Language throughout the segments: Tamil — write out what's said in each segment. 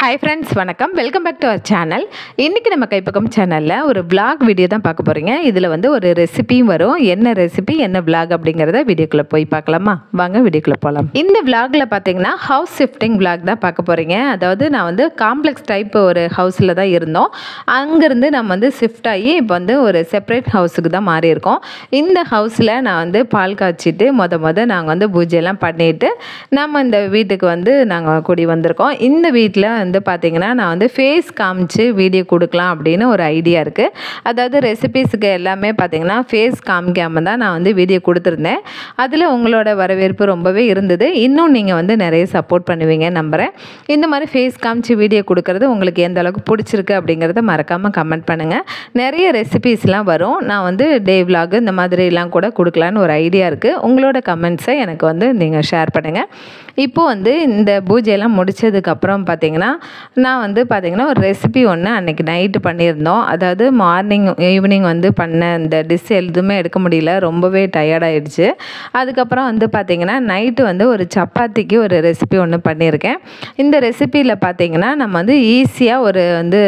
Hi friends, வணக்கம். Welcome back to our channel. இன்றைக்கி நம்ம கைப்பக்கம் சேனலில் ஒரு vlog வீடியோ தான் பார்க்க போகிறீங்க. இதில் வந்து ஒரு ரெசிபியும் வரும். என்ன ரெசிபி என்ன vlog அப்படிங்கிறத வீடியோக்குள்ளே போய் பார்க்கலாமா? வாங்க வீடியோக்குள்ளே போகலாம். இந்த vlogல பார்த்தீங்கன்னா ஹவுஸ் ஷிஃப்டிங் vlog தான் பார்க்க போகிறீங்க. அதாவது நான் வந்து காம்ப்ளெக்ஸ் டைப் ஒரு ஹவுஸில் தான் இருந்தோம். அங்கேருந்து நம்ம வந்து ஷிஃப்ட் ஆகி இப்போ வந்து ஒரு செப்பரேட் ஹவுஸுக்கு தான் மாறி இருக்கோம். இந்த ஹவுஸில் நான் வந்து பால் காய்ச்சிட்டு நாங்கள் வந்து பூஜையெல்லாம் பண்ணிவிட்டு நம்ம இந்த வீட்டுக்கு வந்து நாங்கள் கூடி வந்திருக்கோம். இந்த வீட்டில் வந்து பார்த்திங்கன்னா நான் வந்து ஃபேஸ் காமிச்சு வீடியோ கொடுக்கலாம் அப்படின்னு ஒரு ஐடியா இருக்குது. அதாவது ரெசிபீஸுக்கு எல்லாமே பார்த்திங்கன்னா ஃபேஸ் காமிக்காமல் தான் நான் வந்து வீடியோ கொடுத்துருந்தேன். அதில் உங்களோட வரவேற்பு ரொம்பவே இருந்தது. இன்னும் நீங்கள் வந்து நிறைய சப்போர்ட் பண்ணுவீங்க நம்புகிறேன். இந்த மாதிரி ஃபேஸ் காமிச்சு வீடியோ கொடுக்குறது உங்களுக்கு எந்த அளவுக்கு பிடிச்சிருக்கு அப்படிங்கிறத மறக்காமல் கமெண்ட் பண்ணுங்கள். நிறைய ரெசிபீஸ்லாம் வரும். நான் வந்து டே vlog இந்த மாதிரிலாம் கூட கொடுக்கலான்னு ஒரு ஐடியா இருக்குது. உங்களோட கமெண்ட்ஸை எனக்கு வந்து நீங்கள் ஷேர் பண்ணுங்கள். இப்போது வந்து இந்த பூஜையெல்லாம் முடித்ததுக்கப்புறம் பார்த்திங்கன்னா நான் வந்து பார்த்திங்கன்னா ஒரு ரெசிபி ஒன்று அன்றைக்கி நைட்டு பண்ணியிருந்தோம். அதாவது மார்னிங் ஈவினிங் வந்து பண்ண இந்த டிஷ் எதுவுமே எடுக்க முடியல, ரொம்பவே டயர்டாகிடுச்சு. அதுக்கப்புறம் வந்து பார்த்திங்கன்னா நைட்டு வந்து ஒரு சப்பாத்திக்கு ஒரு ரெசிபி ஒன்று பண்ணியிருக்கேன். இந்த ரெசிப்பியில் பார்த்திங்கன்னா நம்ம வந்து ஈஸியாக ஒரு வந்து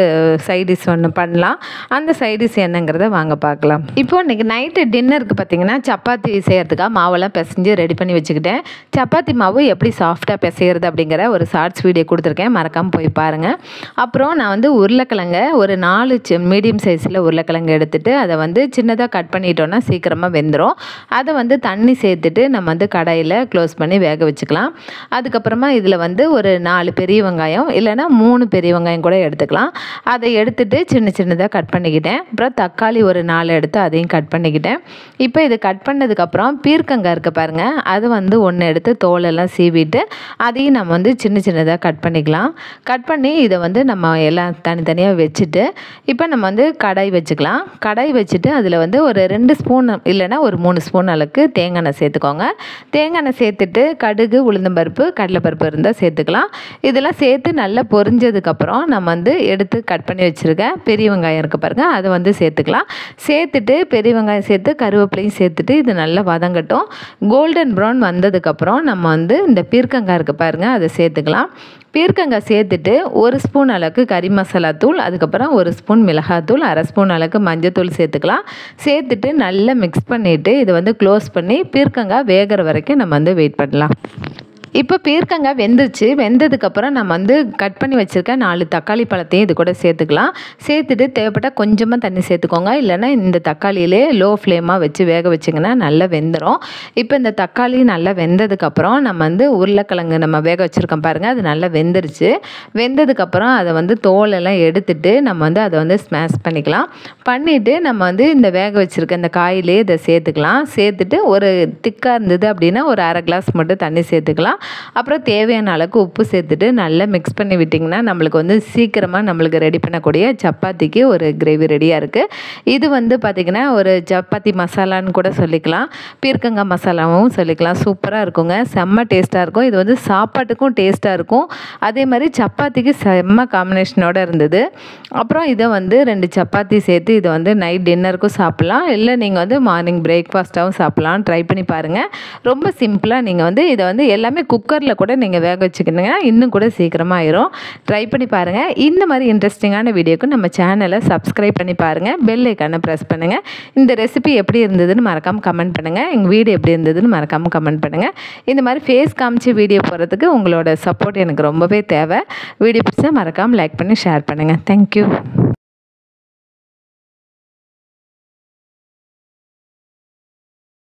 சைட் டிஷ் ஒன்று பண்ணலாம். அந்த சைட் டிஷ் என்னங்கிறத வாங்க பார்க்கலாம். இப்போது இன்றைக்கி நைட்டு டின்னருக்கு பார்த்திங்கன்னா சப்பாத்தி செய்கிறதுக்காக மாவெல்லாம் பிசைஞ்சு ரெடி பண்ணி வச்சுக்கிட்டேன். சப்பாத்தி மாவு எப்படி சாஃப்டாக பிசைகிறது அப்படிங்கிற ஒரு ஷார்ட்ஸ் வீடியோ கொடுத்துருக்கேன், மறக்காமல் போய் பாருங்கள். அப்புறம் நான் வந்து உருளைக்கிழங்க ஒரு 4 மீடியம் சைஸில் உருளைக்கிழங்கு எடுத்துகிட்டு அதை வந்து சின்னதாக கட் பண்ணிட்டோன்னா சீக்கிரமாக வெந்துடும். அதை வந்து தண்ணி சேர்த்துட்டு நம்ம வந்து கடாயில் க்ளோஸ் பண்ணி வேக வச்சுக்கலாம். அதுக்கப்புறமா இதில் வந்து ஒரு 4 பெரிய வெங்காயம் இல்லைனா 3 பெரிய வெங்காயம் கூட எடுத்துக்கலாம். அதை எடுத்துகிட்டு சின்னதாக கட் பண்ணிக்கிட்டேன். அப்புறம் தக்காளி ஒரு 4 எடுத்து அதையும் கட் பண்ணிக்கிட்டேன். இப்போ இது கட் பண்ணதுக்கப்புறம் பீர்க்கங்காய் இருக்குது பாருங்கள், அது வந்து ஒன்று எடுத்து தோலெல்லாம் சீவிட்டு அதையும் நம்ம வந்து சின்னதாக கட் பண்ணிக்கலாம். கட் பண்ணி இதை வந்து நம்ம எல்லாம் தனித்தனியாக வச்சுட்டு இப்போ நம்ம வந்து கடாய் வச்சுக்கலாம். கடாய் வச்சுட்டு அதில் வந்து ஒரு 2 ஸ்பூன் இல்லைனா ஒரு 3 ஸ்பூன் அளவுக்கு தேங்காய் எண்ணெய் சேர்த்துக்கோங்க. தேங்காய் எண்ணெய் சேர்த்துட்டு கடுகு உளுந்தம்பருப்பு கடலைப்பருப்பு இருந்தால் சேர்த்துக்கலாம். இதெல்லாம் சேர்த்து நல்லா பொரிஞ்சதுக்கப்புறம் நம்ம வந்து எடுத்து கட் பண்ணி வச்சுருக்க பெரிய வெங்காயம் இருக்குது பாருங்கள், அதை வந்து சேர்த்துக்கலாம். சேர்த்துட்டு பெரிய வெங்காயம் சேர்த்து கருவேப்பிலையும் சேர்த்துட்டு இது நல்லா வதங்கட்டும். கோல்டன் ப்ரௌன் வந்ததுக்கப்புறம் நம்ம வந்து இந்த பீர்க்கங்காய் இருக்குது பாருங்கள், அதை சேர்த்துக்கலாம். பீர்க்கங்காய் சேர்த்துட்டு 1 ஸ்பூன் அளவுக்கு கறி மசாலா தூள், அதுக்கப்புறம் 1 ஸ்பூன் மிளகாத்தூள், 1/2 ஸ்பூன் அளவுக்கு மஞ்சத்தூள் சேர்த்துக்கலாம். சேர்த்துட்டு நல்லா மிக்ஸ் பண்ணிவிட்டு இதை வந்து க்ளோஸ் பண்ணி பீர்க்கங்காய் வேகிற வரைக்கும் நம்ம வந்து வெயிட் பண்ணலாம். இப்போ பீர்க்கங்காய் வெந்துச்சு. வெந்ததுக்கப்புறம் நம்ம வந்து கட் பண்ணி வச்சுருக்க 4 தக்காளி பழத்தையும் இது கூட சேர்த்துக்கலாம். சேர்த்துட்டு தேவைப்பட்டால் கொஞ்சமாக தண்ணி சேர்த்துக்கோங்க. இல்லைனா இந்த தக்காளியிலே லோ ஃப்ளேமாக வச்சு வேக வச்சிங்கன்னா நல்லா வெந்துடும். இப்போ இந்த தக்காளி நல்லா வெந்ததுக்கப்புறம் நம்ம வந்து உருளைக்கிழங்கு நம்ம வேக வச்சுருக்கோம் பாருங்கள், அது நல்லா வெந்துருச்சு. வெந்ததுக்கப்புறம் அதை வந்து தோலெல்லாம் எடுத்துட்டு நம்ம வந்து அதை வந்து ஸ்மாஷ் பண்ணிக்கலாம். பண்ணிவிட்டு நம்ம வந்து இந்த வேக வச்சுருக்க இந்த காயிலே இதை சேர்த்துக்கலாம். சேர்த்துட்டு ஒரு திக்காக இருந்தது அப்படின்னா ஒரு 1/2 கிளாஸ் மட்டும் தண்ணி சேர்த்துக்கலாம். அப்புறம் தேவையான அளவுக்கு உப்பு சேர்த்துட்டு நல்லா மிக்ஸ் பண்ணி விட்டிங்கன்னா நம்மளுக்கு வந்து சீக்கிரமாக நம்மளுக்கு ரெடி பண்ணக்கூடிய சப்பாத்திக்கு ஒரு கிரேவி ரெடியாக இருக்குது. இது வந்து பார்த்திங்கன்னா ஒரு சப்பாத்தி மசாலான்னு கூட சொல்லிக்கலாம், பீர்க்கங்காய் மசாலாவும் சொல்லிக்கலாம். சூப்பராக இருக்குங்க, செம்ம டேஸ்ட்டாக இருக்கும். இது வந்து சாப்பாட்டுக்கும் டேஸ்ட்டாக இருக்கும், அதே மாதிரி சப்பாத்திக்கு செம்ம காம்பினேஷனோடு இருந்தது. அப்புறம் இதை வந்து 2 சப்பாத்தி சேர்த்து இதை வந்து நைட் டின்னருக்கும் சாப்பிட்லாம், இல்லை நீங்கள் வந்து மார்னிங் பிரேக்ஃபாஸ்ட்டாகவும் சாப்பிட்லாம். ட்ரை பண்ணி பாருங்கள். ரொம்ப சிம்பிளாக நீங்கள் வந்து இதை வந்து எல்லாமே குக்கரில் கூட நீங்கள் வேக வச்சுக்கிட்டீங்கன்னா இன்னும் கூட சீக்கிரமாக ஆயிரும். ட்ரை பண்ணி பாருங்கள். இந்த மாதிரி இன்ட்ரெஸ்டிங்கான வீடியோக்கு நம்ம சேனலை சப்ஸ்கிரைப் பண்ணி பாருங்கள், பெல் ஐக்கானை ப்ரெஸ் பண்ணுங்கள். இந்த ரெசிபி எப்படி இருந்ததுன்னு மறக்காமல் கமெண்ட் பண்ணுங்கள். எங்கள் வீடியோ எப்படி இருந்ததுன்னு மறக்காமல் கமெண்ட் பண்ணுங்கள். இந்த மாதிரி ஃபேஸ் காமிச்சு வீடியோ போகிறதுக்கு உங்களோட சப்போர்ட் எனக்கு ரொம்பவே தேவை. வீடியோ பிடிச்சா மறக்காமல் லைக் பண்ணி ஷேர் பண்ணுங்கள். தேங்க்யூ.